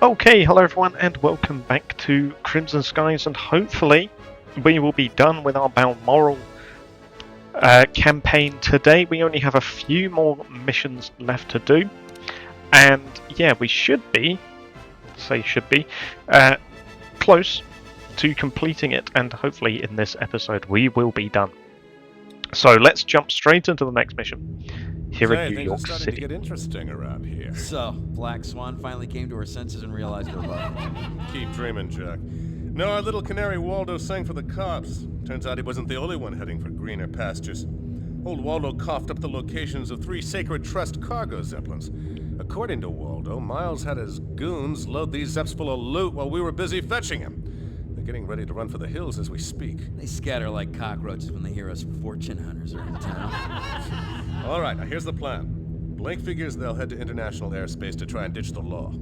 Okay, hello everyone, and welcome back to Crimson Skies, and hopefully we will be done with our Balmoral campaign today. We only have a few more missions left to do, and yeah, we should be, close to completing it, and hopefully in this episode we will be done. So let's jump straight into the next mission here in New York things are starting City. to get interesting around here. So, Black Swan finally came to her senses and realized her love. Keep dreaming, Jack. No, our little canary Waldo sang for the cops. Turns out he wasn't the only one heading for greener pastures. Old Waldo coughed up the locations of 3 Sacred Trust cargo zeppelins. According to Waldo, Miles had his goons load these zeps full of loot while we were busy fetching him. They're getting ready to run for the hills as we speak. They scatter like cockroaches when they hear us fortune hunters are in town. All right, now here's the plan. Blake figures they'll head to international airspace to try and ditch the law.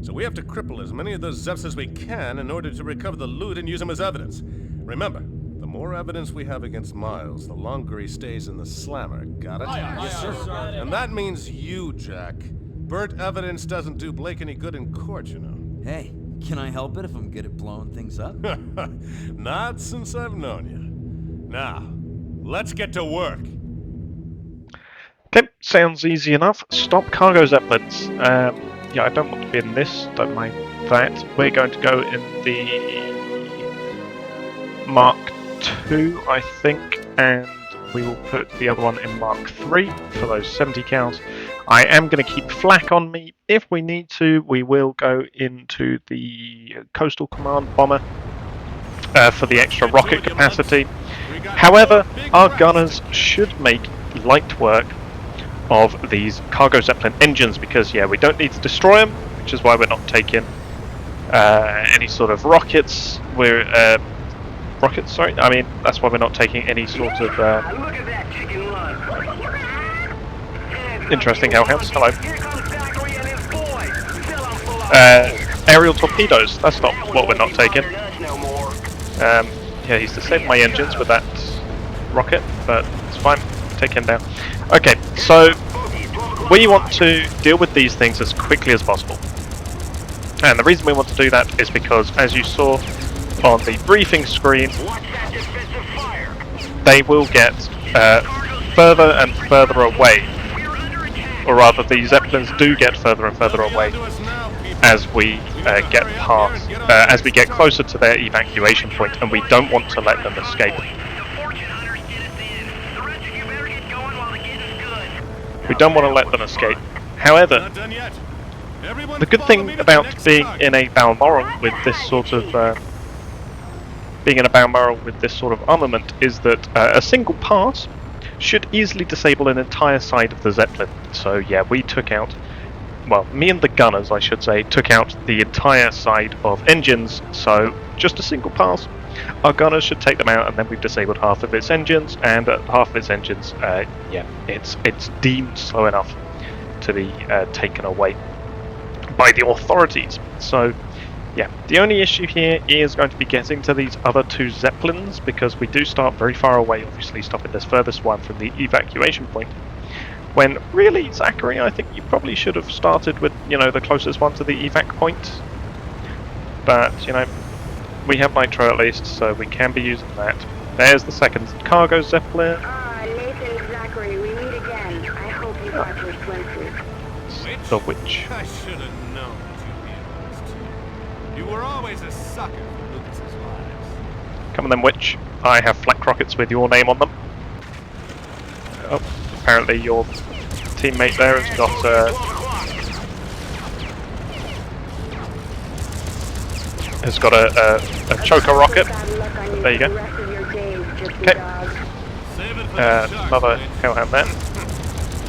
So we have to cripple as many of those zeps as we can in order to recover the loot and use them as evidence. Remember, the more evidence we have against Miles, the longer he stays in the slammer. Got it? Yes, sir. And that means you, Jack. Burnt evidence doesn't do Blake any good in court, you know. Hey, can I help it if I'm good at blowing things up? Not since I've known you. Now, let's get to work. Okay, sounds easy enough. Stop cargo zeppelins. Yeah, I don't want to be in this, don't mind that. We're going to go in the Mark II, I think, and we will put the other one in Mark III for those 70 cows. I am going to keep flak on me. If we need to, we will go into the Coastal Command bomber for the extra rocket capacity. However, our gunners should make light work of these cargo zeppelin engines, because yeah, we don't need to destroy them, which is why we're not taking any sort of rockets. I mean, that's why we're not taking any sort of interesting hellhounds. Hello. Aerial torpedoes. That's not what we're not taking. Yeah, he's disabled my engines with that rocket, but it's fine. Take him down. Okay, so we want to deal with these things as quickly as possible. And the reason we want to do that is because, as you saw on the briefing screen, they will get further and further away. Or rather, the Zeppelins do get further and further away as we as we get closer to their evacuation point, and we don't want to let them escape. We don't want to let them escape. However, the good thing about being in a Balmoral with this sort of armament is that a single pass should easily disable an entire side of the Zeppelin. So yeah, we took out, well, me and the gunners, I should say, took out the entire side of engines. So just a single pass, our gunners should take them out, and then we've disabled half of its engines, and half of its engines, yeah, it's deemed slow enough to be taken away by the authorities. So yeah, the only issue here is going to be getting to these other 2 Zeppelins, because we do start very far away, obviously stopping this furthest one from the evacuation point. When really, Zachary, I think you probably should have started with, you know, the closest one to the evac point. But, you know, we have nitro at least, so we can be using that. There's the second cargo Zeppelin. Nathan, Zachary, we meet again. I hope you got your swimsuit. The Witch. I should have known you'd be honest. You were always a sucker for Lucas's lives. Come on then, Witch. I have flak rockets with your name on them. Oh, apparently your teammate there has got a choker rocket. There you go. Okay. Another hellhound then.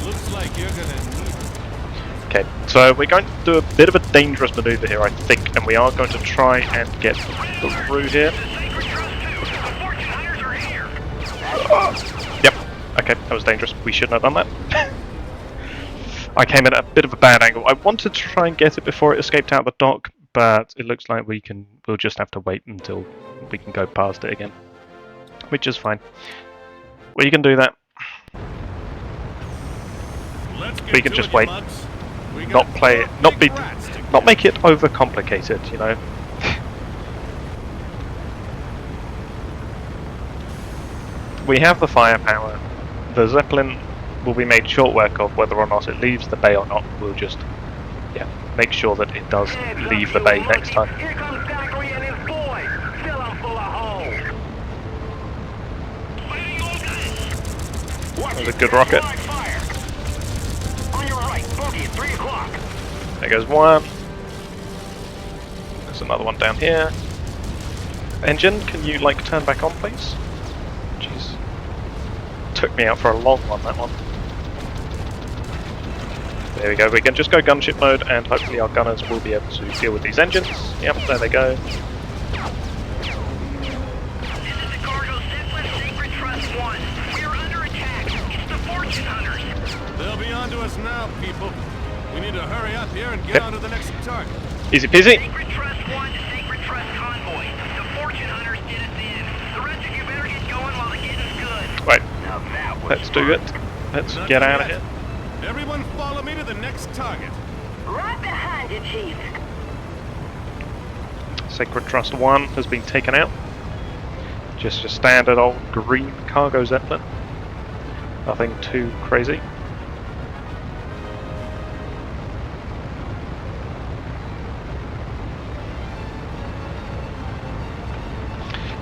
Looks like you're gonna need. Okay, so we're going to do a bit of a dangerous maneuver here, I think, and we are going to try and get through here. Yep. Okay, that was dangerous. We shouldn't have done that. I came in at a bit of a bad angle. I wanted to try and get it before it escaped out the dock, but it looks like we'll just have to wait until we can go past it again, which is fine. We can do that. We can just wait. not play it, not make it overcomplicated, you know. We have the firepower. The Zeppelin will be made short work of whether or not it leaves the bay or not. We'll just, yeah, make sure that it does leave the bay next time. Here comes Zachary and his boys. Fill 'em full of holes. That was a good rocket. Fire. On your right, bogey at 3 o'clock. There goes one. There's another one down here. Engine, can you like turn back on, please? Jeez. Took me out for a long one, that one. There we go, we can just go gunship mode and hopefully our gunners will be able to deal with these engines. Yep, there they go. This is the cargo Zeppelin Sacred Trust 1. We are under attack. It's the Fortune Hunters. They'll be onto us now, people. We need to hurry up here and get on to the next target. Easy peasy. Sacred Trust 1 to Sacred Trust Convoy. The Fortune Hunters did us in. The rest of you better get going while the getting's good. Right, Now that was let's do it. Let's get out of here. Everyone follow me to the next target. Right behind you, Chief. Sacred Trust 1 has been taken out. Just a standard old green cargo Zeppelin. Nothing too crazy.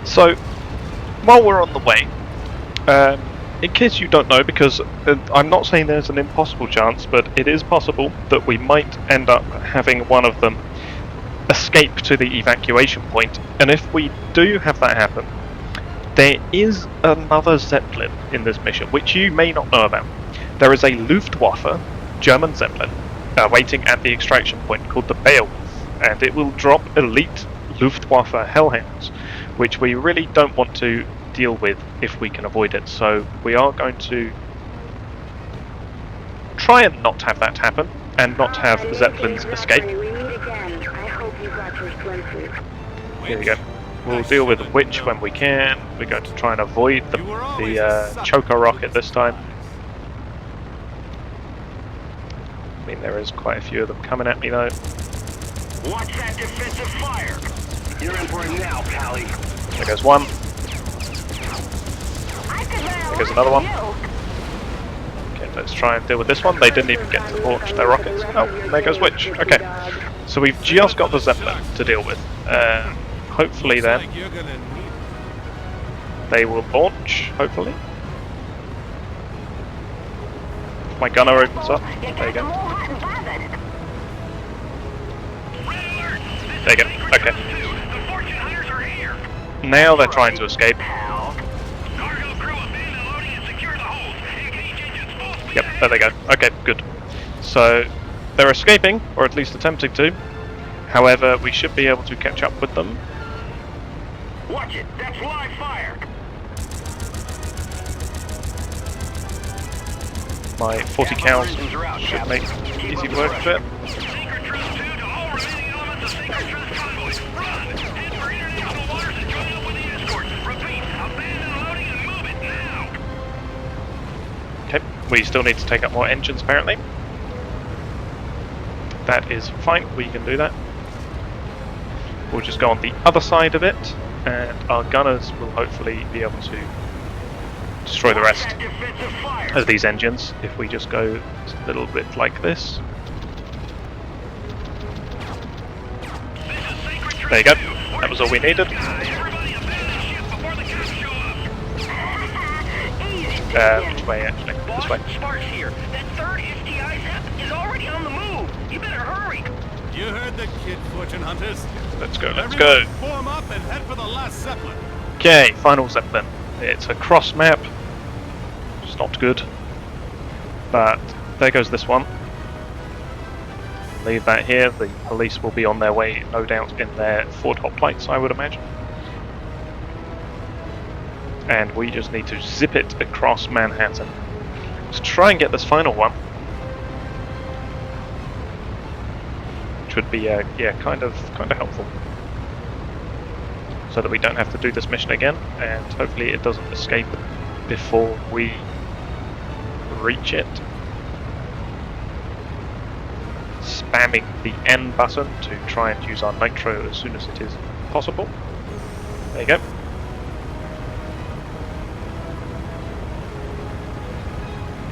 So, while we're on the way, in case you don't know, because I'm not saying there's an impossible chance, but it is possible that we might end up having one of them escape to the evacuation point, and if we do have that happen, there is another Zeppelin in this mission, which you may not know about. There is a Luftwaffe German Zeppelin waiting at the extraction point called the Beowulf, and it will drop elite Luftwaffe Hellhounds, which we really don't want to deal with if we can avoid it. So we are going to try and not have that happen, and not have Zeppelins escape. We meet again. I hope you got your swimsuit. Here we go. We'll deal with Witch when we can. We're going to try and avoid the choker rocket this time. I mean, there is quite a few of them coming at me though. Watch that defensive fire. You're in for it now, Pally. There goes one. There goes another one. Okay, let's try and deal with this one. They didn't even get to launch their rockets. Oh, there goes Witch. Okay, so we've just got the Zeppelin to deal with. Hopefully then they will launch, hopefully. If my gunner opens up, there you go. There you go, okay. Now they're trying to escape. Yep, there they go. Okay, good. So they're escaping, or at least attempting to. However, we should be able to catch up with them. Watch it, that's live fire. My 40 cows should make easy work of it. Sacred Trust 2 to all remaining elements of Sacred Trust convoys. Run! Head for international waters and join up with the escorts. Repeat, abandon loading and move it now! Okay, we still need to take up more engines apparently. That is fine, we can do that. We'll just go on the other side of it, and our gunners will hopefully be able to destroy the rest of these engines if we just go a little bit like this. There you go, that was all we needed. Which way actually? This way. Sparks here. That third STI Zep is already on the move. You better hurry. You heard the kid, Fortune Hunters. Let's go, let's go. Everyone form up and head for the last Zeppelin. Okay, final Zeppelin. It's a cross map. It's not good. But there goes this one. Leave that here. The police will be on their way, no doubt, in their Ford hoplites, I would imagine. And we just need to zip it across Manhattan to try and get this final one. Which would be, yeah, kind of helpful. So that we don't have to do this mission again, and hopefully it doesn't escape before we reach it. spamming the N button to try and use our nitro as soon as it is possible. There you go.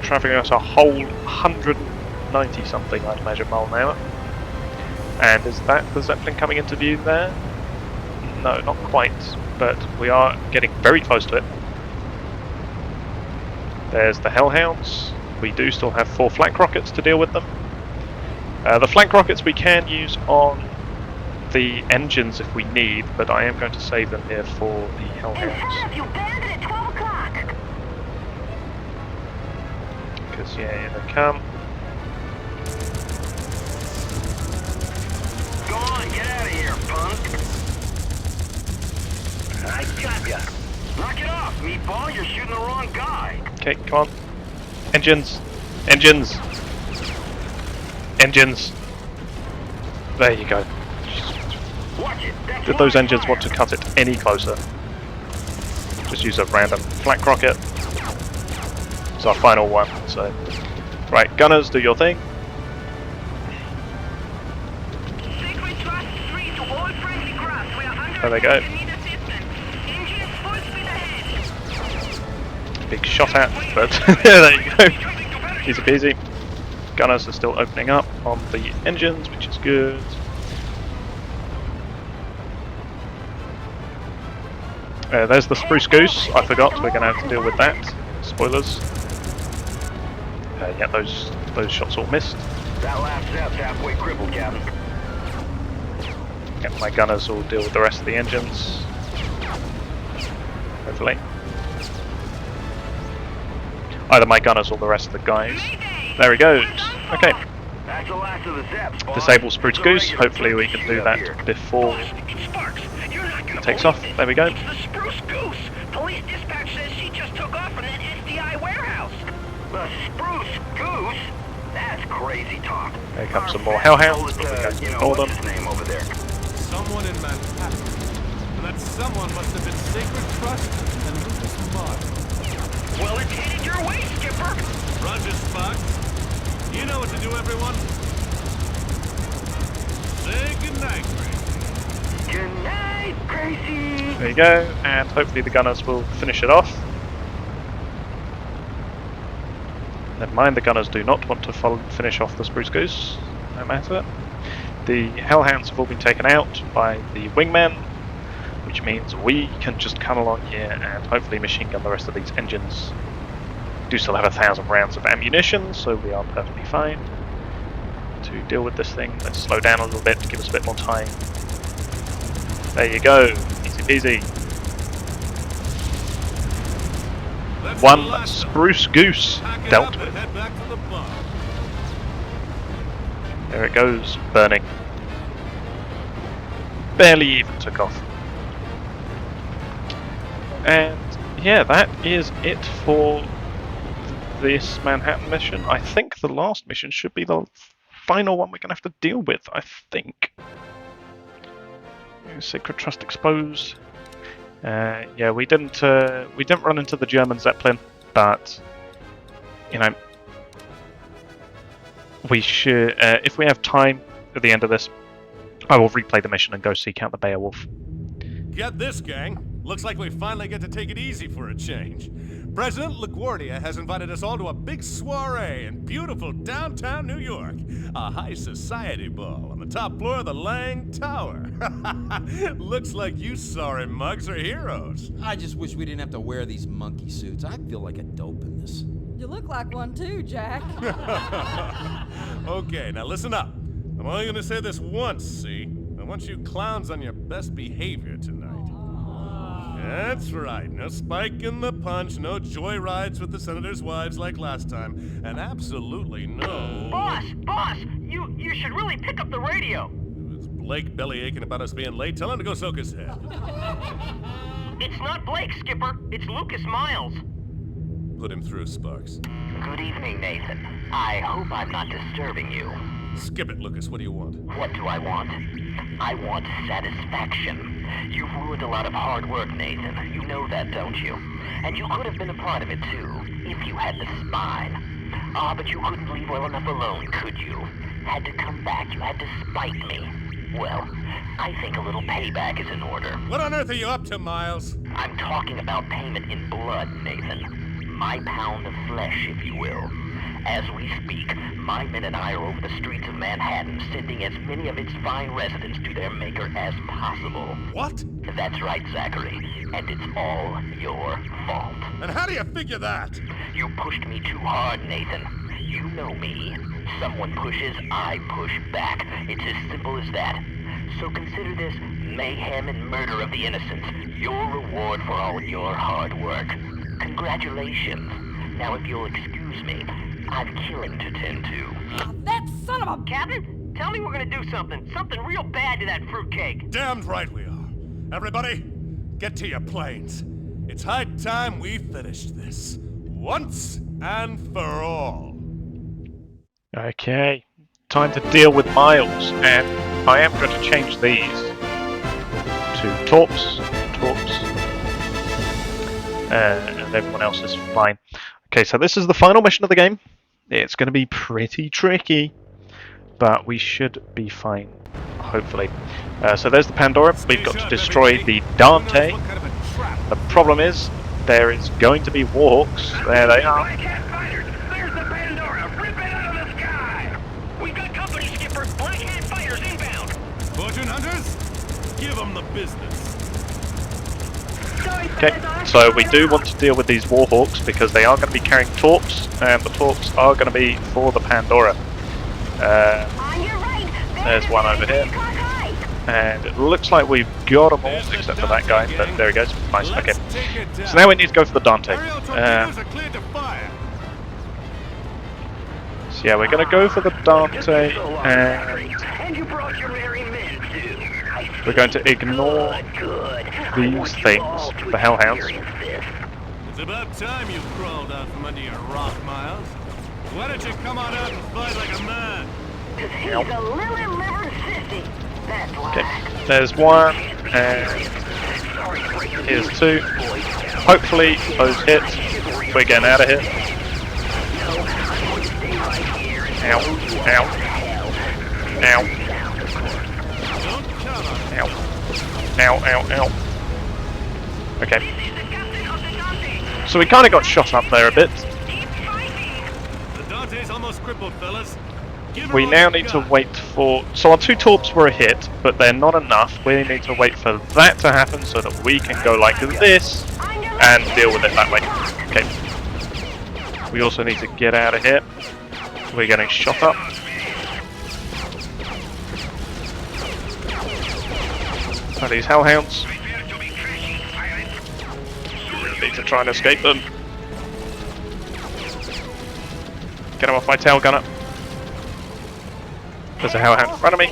Travelling at a whole 190 something, I'd imagine, mile an hour. And is that the Zeppelin coming into view there? No, not quite, but we are getting very close to it. There's the Hellhounds. We do still have 4 flank rockets to deal with them. The flank rockets we can use on the engines if we need, but I am going to save them here for the Hellhounds. You banded at 12 o'clock. Because, yeah, here they come. Go on, get out of here, punk. I got ya. Knock it off, meatball. You're shooting the wrong guy. Okay, come on. Engines! Engines! Engines! There you go. Watch it. That's Did those my engines fire. want to cut it any closer? Just use a random flank rocket. It's our final one, so... Right, gunners, do your thing. Sacred Trust 3 to all friendly craft. We are under There they go. attack and need assistance. Engines full speed ahead. Big shot at, but there you go. Easy peasy. Gunners are still opening up on the engines, which is good. There's the Spruce Goose. I forgot, we're going to have to deal with that. Spoilers. Yeah, those shots all missed. That last step's halfway crippled, Captain. Yeah, my gunners will deal with the rest of the engines. Hopefully. Either my gunners or the rest of the guys. There he goes. Okay. That's the last of the Zeps, boss. Disable Spruce So Goose. regular Hopefully we can do that here. before It's Sparks. You're not gonna it takes believe off. this. There we go. It's the Spruce Goose. Police dispatch says she just took off from that SDI warehouse. The Spruce Goose? That's crazy talk. There comes Our some more vet Hellhounds, told but we us, don't you know, ignore what's them. his name over there? Someone in Manhattan. And that someone must have been Sacred Trust and Lucas Martin. Well, it's headed your way, Skipper. Roger, Sparks. You know what to do, everyone. Say goodnight, Gracie. Good night, Gracie. There you go, and hopefully the gunners will finish it off. Never mind, the gunners do not want to finish off the Spruce Goose, no matter. The Hellhounds have all been taken out by the wingmen, which means we can just come along here and hopefully machine gun the rest of these engines. We do still have 1,000 rounds of ammunition, so we are perfectly fine to deal with this thing. Let's slow down a little bit to give us a bit more time. There you go, easy peasy. That's One the last of them. Spruce Goose Pack it dealt up and with. head back to the bar. There it goes, burning. Barely even took off. And yeah, that is it for this Manhattan mission. I think the last mission should be the final one we're going to have to deal with, I think. Sacred Trust exposed. Yeah, we didn't run into the German Zeppelin, but you know, we should. If we have time at the end of this, I will replay the mission and go seek out the Beowulf. Get this, gang. Looks like we finally get to take it easy for a change. President LaGuardia has invited us all to a big soiree in beautiful downtown New York. A high society ball on the top floor of the Lang Tower. Looks like you sorry mugs are heroes. I just wish we didn't have to wear these monkey suits. I feel like a dope in this. You look like one too, Jack. Okay, now listen up. I'm only gonna say this once, see? I want you clowns on your best behavior tonight. That's right, no spike in the punch, no joyrides with the senators' wives like last time, and absolutely no... Boss, you should really pick up the radio. Is Blake belly aching about us being late? Tell him to go soak his head. It's not Blake, Skipper. It's Lucas Miles. Put him through, Sparks. Good evening, Nathan. I hope I'm not disturbing you. Skip it, Lucas. What do you want? What do I want? I want satisfaction. You've ruined a lot of hard work, Nathan. You know that, don't you? And you could have been a part of it, too, if you had the spine. Ah, but you couldn't leave well enough alone, could you? Had to come back. You had to spite me. Well, I think a little payback is in order. What on earth are you up to, Miles? I'm talking about payment in blood, Nathan. My pound of flesh, if you will. As we speak, my men and I are over the streets of Manhattan, sending as many of its fine residents to their maker as possible. What? That's right, Zachary. And it's all your fault. And how do you figure that? You pushed me too hard, Nathan. You know me. Someone pushes, I push back. It's as simple as that. So consider this mayhem and murder of the innocents your reward for all your hard work. Congratulations. Now, if you'll excuse me, I've killing to tend to. That son of a... Captain, tell me we're gonna do something real bad to that fruitcake. Damned right we are. Everybody, get to your planes. It's high time we finished this. Once and for all. Okay, time to deal with Miles, and I am going to change these to torps, and everyone else is fine. Okay, so this is the final mission of the game. It's going to be pretty tricky, but we should be fine, hopefully. So there's the Pandora. We've got to destroy the Dante. The problem is, there is going to be Warhawks. There they are. Black fighters! There's the Pandora! Rip it out of the sky! We got company, Skipper! Black Hat fighters inbound! Fortune hunters, give them the business. Okay, so we do want to deal with these Warhawks because they are going to be carrying torps, and the torps are going to be for the Pandora. There's one over here. And it looks like we've got them all, except for that guy, but there he goes. Nice, okay. So now we need to go for the Dante. So yeah, we're going to go for the Dante, and we're going to ignore these things, the Hellhounds. It's about time you crawled out from under your rock, Miles. Why don't you come on out and fight like a man? He's a lily liver sissy. That's why. Okay, there's one, and here's two. Hopefully those hit. We're getting out of here. Ow, ow, ow, ow, ow, ow, ow. Okay. So we kind of got shot up there a bit. The Dante's almost crippled, fellas. We now need to wait for... So our two torps were a hit, but they're not enough. We need to wait for that to happen so that we can go like this and deal with it that way. Okay. We also need to get out of here. We're getting shot up. Are these Hellhounds? We need to try and escape them. Get them off my tail gunner. There's a Hellhound in front of me.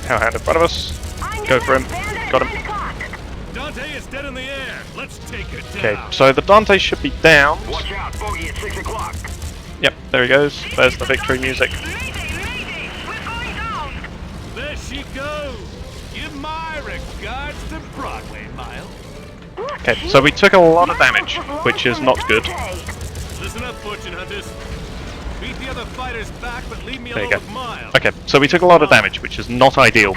Hellhound in front of us. Go for him. Got him. Dante is dead in the air. Let's take it Okay, down. so the Dante should be down. Watch out, bogey at 6 o'clock! Yep, there he goes. There's the victory music. There she goes. Give my regards to Broadway, Miles. Okay, so we took a lot of damage, which is not good. Listen up, fortune hunters. Beat the other fighters back, but leave me There you alone go. with Miles. Okay, so we took a lot of damage, which is not ideal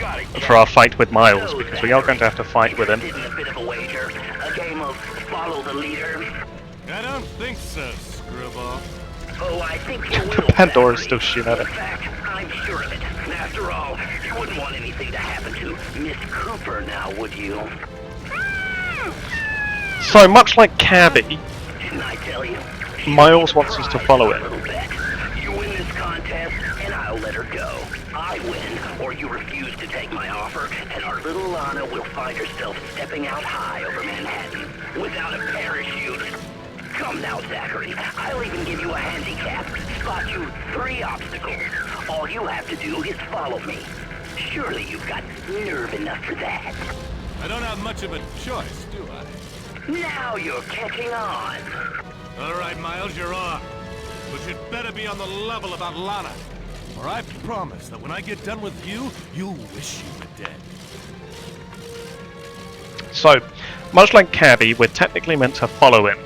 for our fight with Miles, because we are going to have to fight with him. A bit of a wager. A game of follow the leader. I don't think so, screwball. Oh, I think you will. The Pandora's still shooting at In it. fact, I'm sure of it. After all, you wouldn't want anything to happen to Miss Cooper now, would you? So much like Cabby, Didn't I tell you? Miles wants us to follow A it. little bet. You win this contest, and I'll let her go. I win, or you refuse to take my offer, and our little Lana will find herself stepping out high over Manhattan without a parachute. Come now, Zachary. I'll even give you a handicap. Spot you 3 obstacles. All you have to do is follow me. Surely you've got nerve enough for that. I don't have much of a choice, do I? Now you're catching on. All right, Miles, you're on. But you'd better be on the level about Lana. Or I promise that when I get done with you, you'll wish you were dead. So, much like Cabby, we're technically meant to follow him.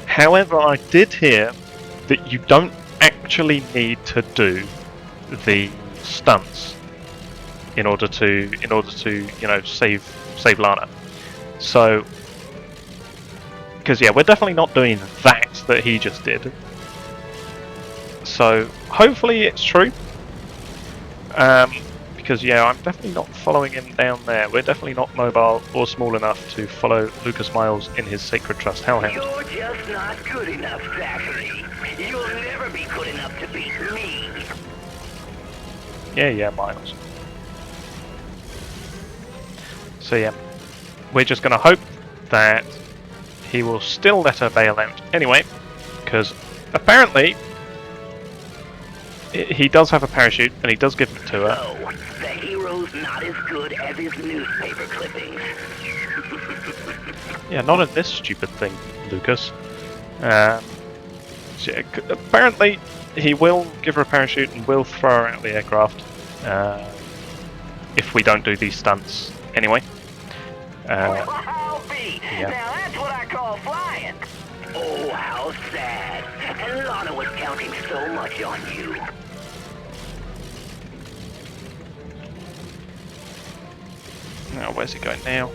However, I did hear that you don't actually need to do the stunts in order to save Lana. So, because yeah, we're definitely not doing that he just did. So hopefully it's true. Because yeah, I'm definitely not following him down there. We're definitely not mobile or small enough to follow Lucas Miles in his Sacred Trust Hellhound. You're just not good enough, Zachary. You'll never be good enough to beat me. Yeah, Miles. So yeah, we're just going to hope that he will still let her bail out anyway, because apparently he does have a parachute and he does give it to her. Oh, the hero's not as good as his newspaper clippings. Yeah, not in this stupid thing, Lucas. So yeah, apparently he will give her a parachute and will throw her out of the aircraft if we don't do these stunts anyway. I'll be. Yeah. Now that's what I call flying. Oh, how sad. And Lana was counting so much on you. Now, where's he going now?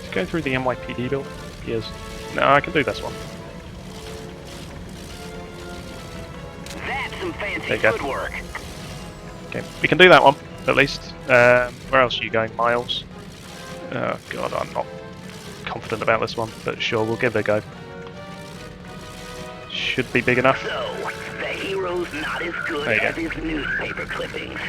Is he going through the NYPD building? He is. No, I can do this one. That's some There fancy you go. footwork. Okay, we can do that one, at least. Where else are you going, Miles? Oh god, I'm not confident about this one, but sure, we'll give it a go. Should be big enough. So, the hero's not as good There you as go. his newspaper clippings.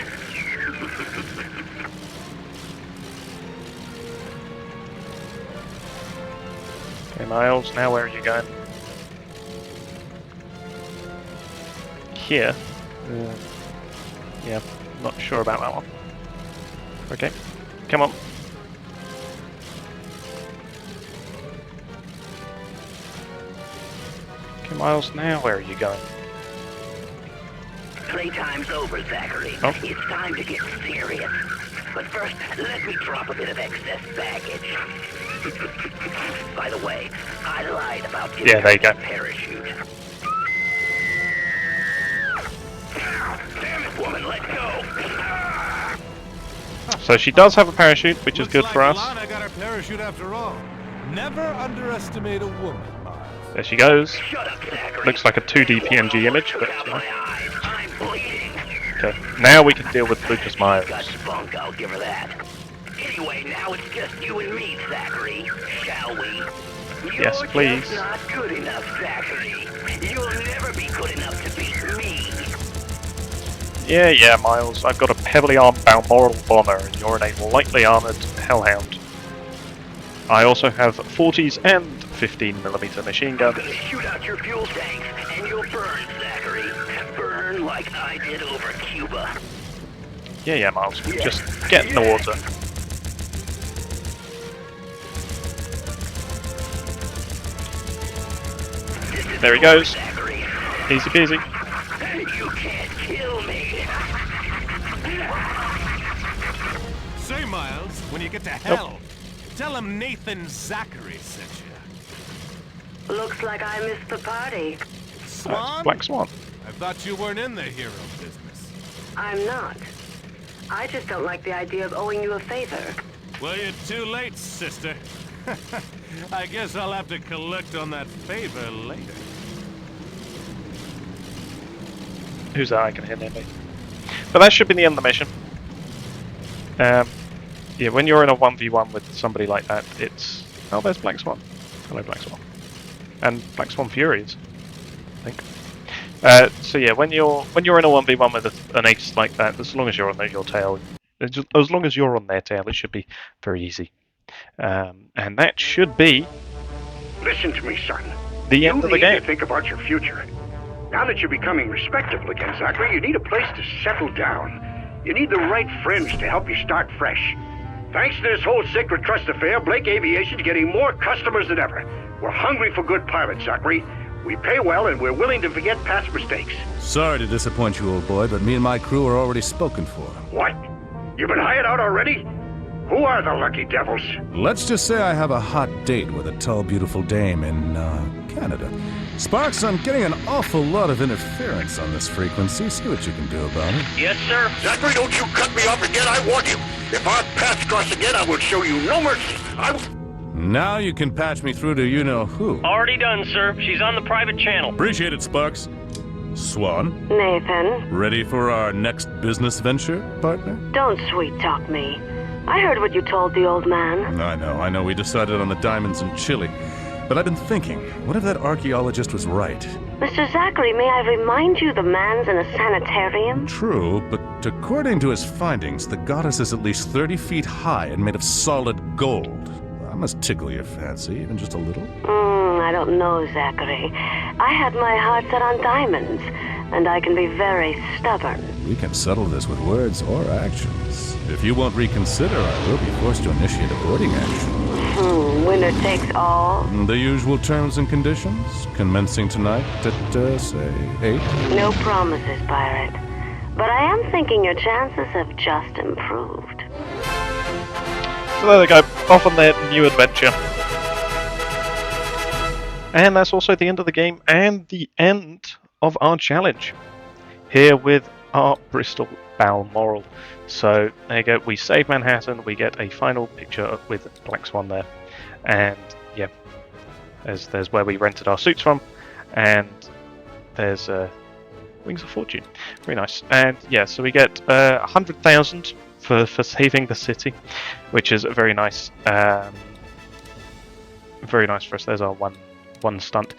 Okay, Miles, now where are you going? Here? Yeah, not sure about that one. Okay, come on. Okay, Miles, now where are you going? Playtime's over, Zachary. Oh. It's time to get serious. But first, let me drop a bit of excess baggage. By the way, I lied about giving Yeah, there you her go. a parachute. Damn it, woman, let go! So she does have a parachute, which is Looks good like for us. Lana got her parachute after all. Never underestimate a woman, Miles. There she goes. Shut up, Zachary. Looks like a 2D PNG image, Took but out my eyes. I'm bleeding. okay. Now we can deal with Lucas Miles. Got spunk, I'll give her that. Anyway, now it's just you and me, Zachary. Shall we? Yes, You're please. just not good enough, Zachary. You'll never be good enough to beat me. Yeah, Miles. I've got a heavily armed Balmoral bomber, and you're in a lightly armoured Hellhound. I also have 40s and 15mm machine I'm guns. gonna shoot out your fuel tanks, and you'll burn, Zachary. Burn like I did over Cuba. Yeah, Miles. Just get in the water. There he goes. Zachary. Easy peasy. You can't kill me. Say, Miles, when you get to hell, tell him Nathan Zachary sent you. Looks like I missed the party. Swan? Black Swan. I thought you weren't in the hero business. I'm not. I just don't like the idea of owing you a favor. Well, you're too late, sister. I guess I'll have to collect on that favor later. Who's that? I can hear me. But that should be the end of the mission. Yeah, when you're in a 1v1 with somebody like that, it's... Oh, there's Black Swan. Hello, Black Swan. And Black Swan Furies, I think. So yeah, when you're in a 1v1 with an ace like that, as long as you're on your tail, as long as you're on their tail, it should be very easy. And that should be Listen to me, son. the end of the You need game. to think about your future. Now that you're becoming respectable again, Zachary, you need a place to settle down. You need the right friends to help you start fresh. Thanks to this whole Sacred Trust affair, Blake Aviation's getting more customers than ever. We're hungry for good pilots, Zachary. We pay well, and we're willing to forget past mistakes. Sorry to disappoint you, old boy, but me and my crew are already spoken for. What? You've been hired out already? Who are the lucky devils? Let's just say I have a hot date with a tall, beautiful dame in, Canada. Sparks, I'm getting an awful lot of interference on this frequency. See what you can do about it. Yes, sir. Zachary, don't you cut me off again, I warn you. If our paths cross again, I will show you no mercy. Now you can patch me through to you-know-who. Already done, sir. She's on the private channel. Appreciate it, Sparks. Swan, Nathan, ready for our next business venture, partner? don't sweet-talk me. I heard what you told the old man. I know. We decided on the diamonds in Chile. But I've been thinking, what if that archaeologist was right? Mr. Zachary, may I remind you the man's in a sanitarium? True, but according to his findings, the goddess is at least 30 feet high and made of solid gold. That must tickle your fancy, even just a little. I don't know, Zachary. I had my heart set on diamonds, and I can be very stubborn. We can settle this with words or actions. If you won't reconsider, I will be forced to initiate a boarding action. Winner takes all? The usual terms and conditions, commencing tonight at, say, 8? No promises, Pirate. But I am thinking your chances have just improved. So there they go, off on their new adventure. And that's also the end of the game and the end of our challenge. Here with our Bristol Balmoral. So there you go, we save Manhattan, we get a final picture with Black Swan there. And yeah, there's where we rented our suits from. And there's Wings of Fortune. Very nice. And yeah, so we get 100,000 for saving the city, which is very nice. Very nice for us. There's our one stunt,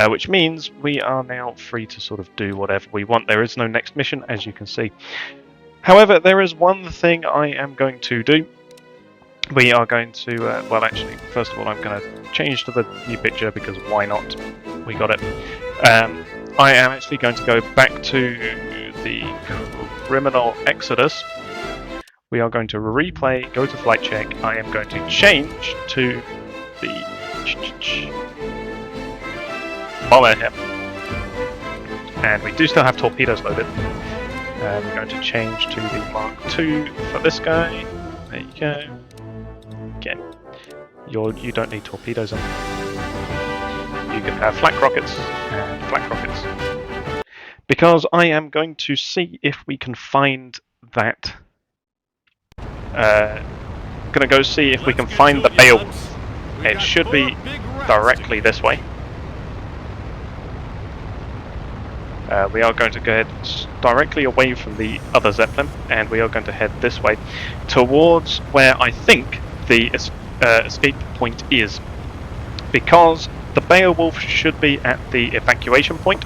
which means we are now free to sort of do whatever we want. There is no next mission, as you can see. However, there is one thing I am going to do. We are going to, well actually, first of all I'm going to change to the new picture because why not? We got it. I am actually going to go back to the Criminal Exodus. We are going to replay, go to flight check. I am going to change to the bomber here. And we do still have torpedoes loaded. We're going to change to the Mark II for this guy. There you go. Okay. You don't need torpedoes on. You can have flak rockets and flak rockets. Because I am going to see if we can find that. I'm going to go see if we can find the Beowulf. It should be directly this way. We are going to go head directly away from the other Zeppelin, and we are going to head this way towards where I think the escape point is, because the Beowulf should be at the evacuation point.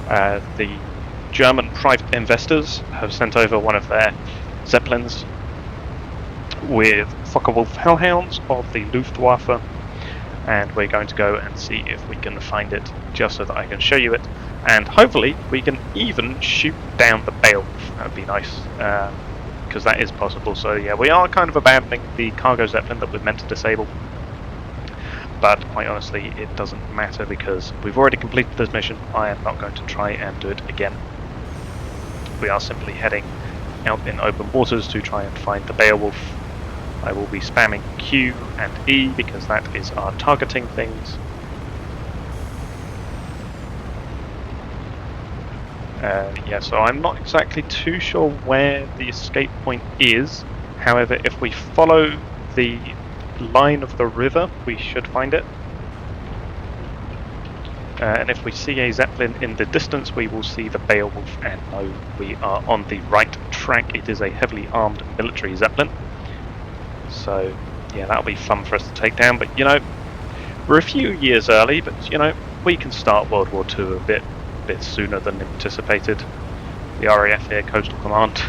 The German private investors have sent over one of their Zeppelins with Focke-Wulf Hellhounds of the Luftwaffe, and we're going to go and see if we can find it, just so that I can show you it, and hopefully we can even shoot down the Beowulf. That would be nice, because that is possible. So yeah, we are kind of abandoning the cargo Zeppelin that we're meant to disable, but quite honestly it doesn't matter because we've already completed this mission. I am not going to try and do it again. We are simply heading out in open waters to try and find the Beowulf. I will be spamming Q and E because that is our targeting things. Yeah, so I'm not exactly too sure where the escape point is. However, if we follow the line of the river, we should find it. And if we see a Zeppelin in the distance, we will see the Beowulf and know we are on the right track. It is a heavily armed military Zeppelin. So, yeah, that'll be fun for us to take down. But, you know, we're a few years early, but, you know, we can start World War II a bit sooner than anticipated. The RAF here, Coastal Command.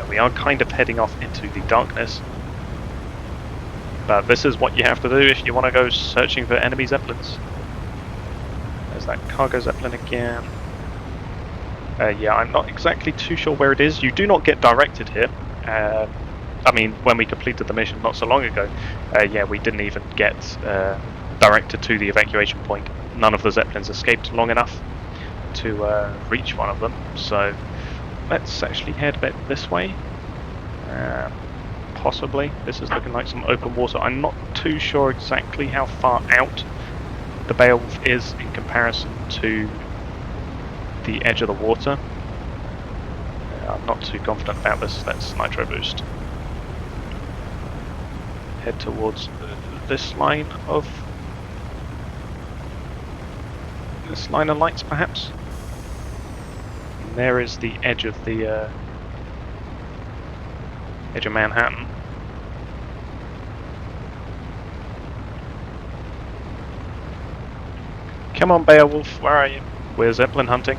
We are kind of heading off into the darkness. But this is what you have to do if you want to go searching for enemy Zeppelins. There's that cargo Zeppelin again. Yeah, I'm not exactly too sure where it is. You do not get directed here. I mean, when we completed the mission not so long ago, yeah, we didn't even get directed to the evacuation point. None of the Zeppelins escaped long enough to reach one of them. So let's actually head a bit this way. Possibly. This is looking like some open water. I'm not too sure exactly how far out the Beowulf is in comparison to the edge of the water. I'm not too confident about this. Let's nitro boost. Head towards this line of lights, perhaps. And there is the edge of the edge of Manhattan. Come on, Beowulf, where are you? We're zeppelin hunting.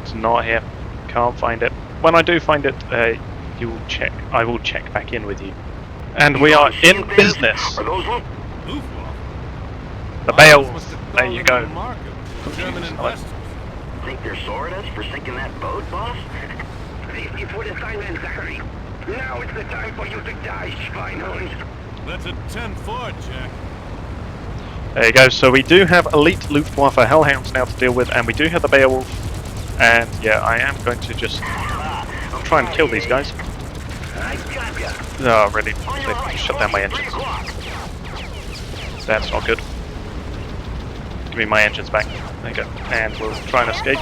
It's not here. Can't find it. When I do find it, you will check. I will check back in with you. And we are in business. The Beowulf. There you go. Think they're sore at us for sinking that boat, boss? It's what assignment, Zachary. Now it's the time for you to die, Schweinhund. That's a 10-4, Jack. There you go. So we do have elite Luftwaffe Hellhounds now to deal with, and we do have the Beowulf. And yeah, I am going to just try and kill these guys. Oh, really? They shut down my engines. That's not good. Give me my engines back. There you go. And we'll try and escape.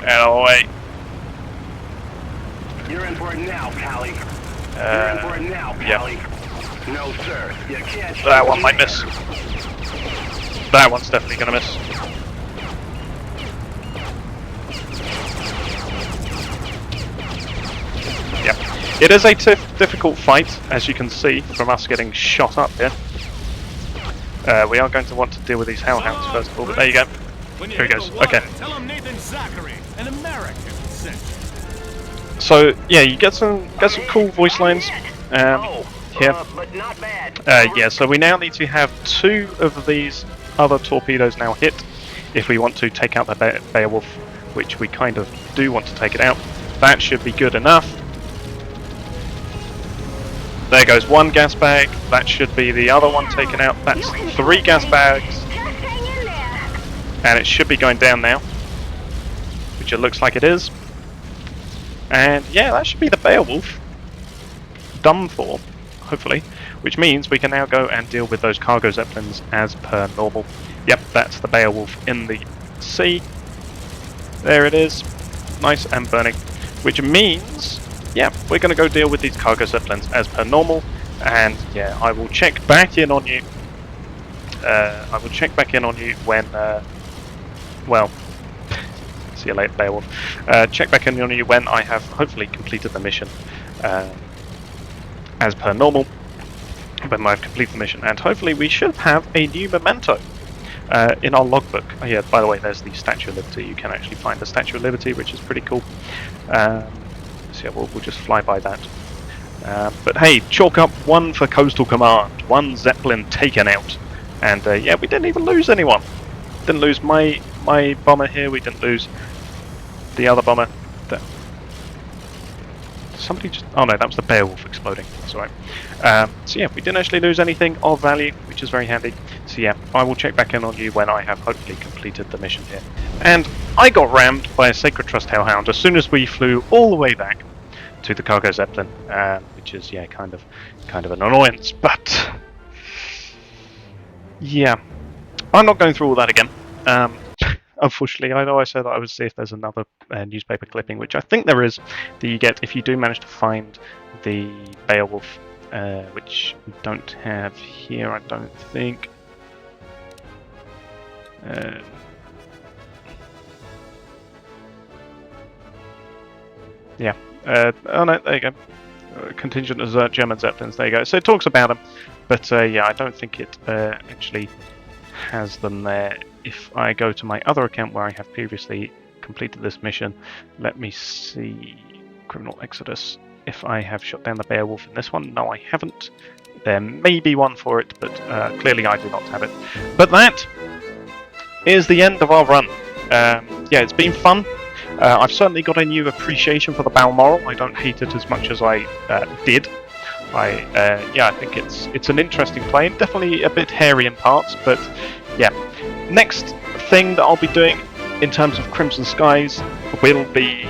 Out of the way. You're in for it now, Pally. You're in for it now, Pally. Yep. No, sir. You can't. That one might miss. That one's definitely going to miss. Yep. It is a difficult fight, as you can see from us getting shot up here. We are going to want to deal with these hellhounds first of all, but there you go. Here he goes. Okay. Tell him Nathan Zachary, an American, sent you. So yeah, you get some cool voice lines here. But not bad. Yeah, so we now need to have 2 of these other torpedoes now hit if we want to take out the Beowulf, which we kind of do want to take it out. That should be good enough. There goes 1 gas bag. That should be the other one taken out. That's 3 gas bags. And it should be going down now, which it looks like it is. And yeah, that should be the Beowulf done for, hopefully, which means we can now go and deal with those cargo zeppelins as per normal. Yep, that's the Beowulf in the sea. There it is, nice and burning, which means, yeah, we're going to go deal with these cargo zeppelins as per normal. And yeah, I will check back in on you. I will check back in on you when, well, see you later, Beowulf. Check back in on you when I have hopefully completed the mission as per normal. When I've completed the mission, and hopefully we should have a new memento in our logbook. Oh yeah, by the way, there's the Statue of Liberty. You can actually find the Statue of Liberty, which is pretty cool. So yeah, we'll just fly by that. But hey, chalk up 1 for Coastal Command. 1 Zeppelin taken out. And yeah, we didn't even lose anyone. Didn't lose my bomber here. We didn't lose the other bomber. Somebody just... Oh no, that was the Beowulf exploding. That's alright. So yeah, we didn't actually lose anything of value, which is very handy. So yeah, I will check back in on you when I have hopefully completed the mission here. And I got rammed by a Sacred Trust Hellhound as soon as we flew all the way back to the cargo zeppelin, which is yeah, kind of an annoyance. But yeah, I'm not going through all that again. Unfortunately, I know I said that I would see if there's another newspaper clipping, which I think there is, that you get if you do manage to find the Beowulf, which we don't have here, I don't think. Yeah. Oh no, there you go. Contingent of German Zeppelins, there you go. So it talks about them, but yeah, I don't think it actually has them there. If I go to my other account where I have previously completed this mission, let me see, Criminal Exodus, if I have shot down the Beowulf in this one. No, I haven't. There may be one for it, but clearly I do not have it. But that is the end of our run. Yeah, it's been fun. I've certainly got a new appreciation for the Balmoral. I don't hate it as much as I did I think it's an interesting plane. Definitely a bit hairy in parts, but yeah. Next thing that I'll be doing in terms of Crimson Skies will be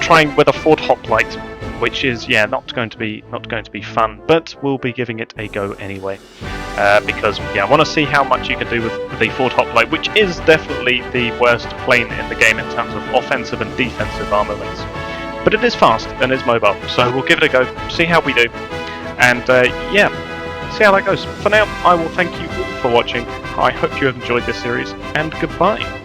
trying with a Ford Hoplite, which is not going to be fun, but we'll be giving it a go anyway. Because I want to see how much you can do with the Ford Hoplite, which is definitely the worst plane in the game in terms of offensive and defensive armaments. But it is fast and is mobile, so we'll give it a go, see how we do, and see how that goes. For now, I will thank you all for watching. I hope you have enjoyed this series, and goodbye.